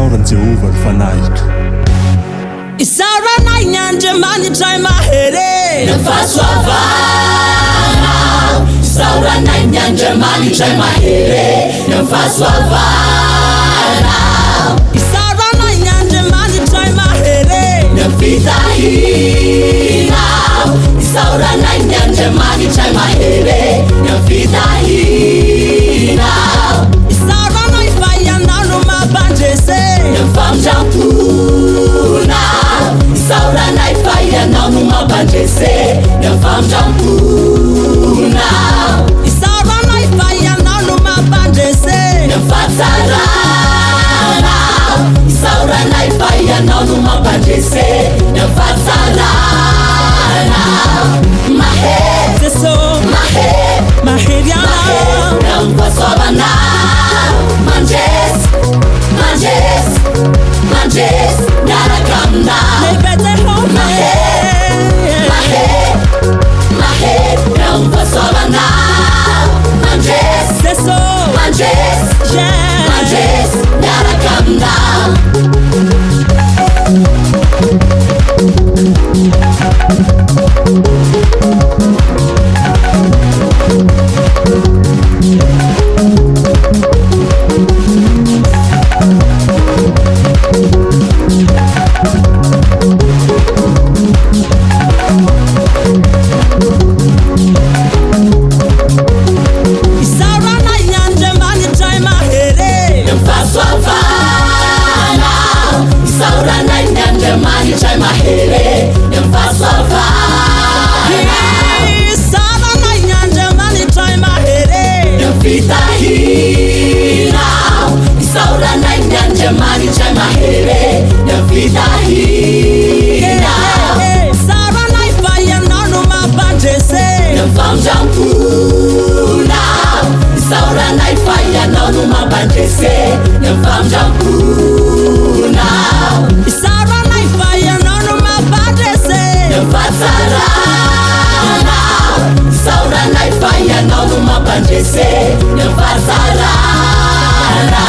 isaoran'i Jehovah fanahika. Isaoranay ny Andriamanitra mahery fahasoavana. Isaoranay ny Andriamanitra mahery fahasoavana. Isaoranay ny Andriamanitra mahery fitahina. Isaoranay ny Andriamanitra mahery fitahina. Isaoranay fa ianao no mampandresy famindram-pona. Isaoranay fa ianao no mampandresy famindram-pona. Isaoranay fa ianao no mampandresy fahatsarana. Isaoranay fa ianao no mampandresy fahatsarana. Mahery Jesosy mahery mahery ianao fahasoavana. Mandresy mandresy mandresy miaraka aminahy. lehibe Jehovah Mahery mahery fahasoavana. Mandresy Jesosy mandresy mandresy miaraka aminahy. Isaoranay ny Andriamanitra mahery fahasoavana. Isaoranay ny Andriamanitra mahery fahasoavana. Isaoranay ny Andriamanitra mahery fitahina. Isaoranay ny Andriamanitra mahery fitahina. Isaoranay fa ianao no mampandresy famindram-pona. Isaoranay fa ianao no mampandresy famindram-pona. Isaoranay fa ianao no mampandresy fahatsarana. Isaoranay fa ianao no mampandresy fahatsarana.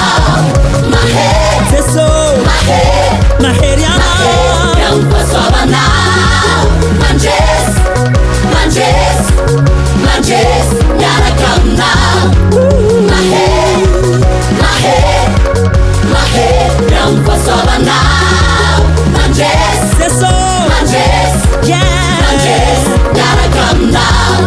Mahery Jesosy mahery mahery ianao fahasoavana. Mandresy mandresy mandresy miaraka aminahy. Mahery mahery mahery fahasoavana. Mandresy Jesosy mandresy mandresy miaraka aminahy.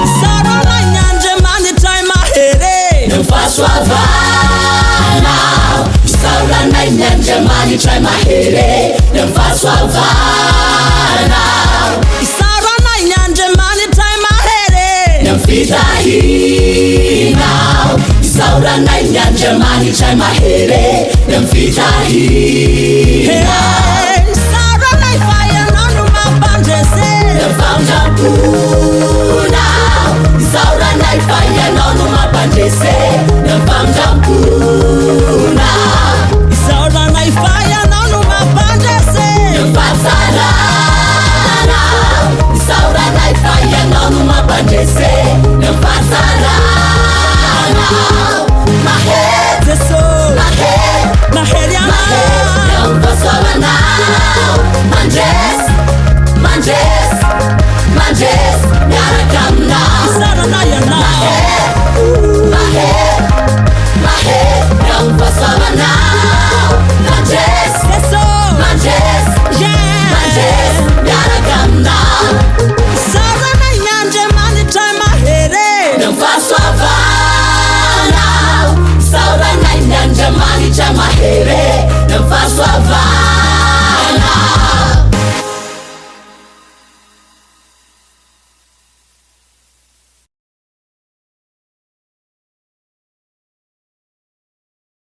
Isaoranay ny Andriamanitra mahery fahasoavana. Isaoranay ny Andriamanitra mahery fahasoavana. Isaoranay ny Andriamanitra mahery fitahina. Isaoranay ny Andriamanitra mahery fitahina. Isaoranay fa ianao no mampandresy famindram-pona. Isaoranay fa ianao no mampandresy famindram-pona. Isaoranay fa ianao no mampandresy fahatsarana. Isaoranay fa ianao no mampandresy fahatsarana. Mahery Jesosy mahery mahery ianao fahasoavana. Mandresy mandresy mandresy miaraka aminahy. Isaoranay ianao Mahery mahery fahasoavana. Mandresy Jesosy mandresy mandresy miaraka aminahy. Isaoranay ny Andriamanitra mahery fahasoavana. Isaoranay ny Andriamanitra mahery fahasoavana.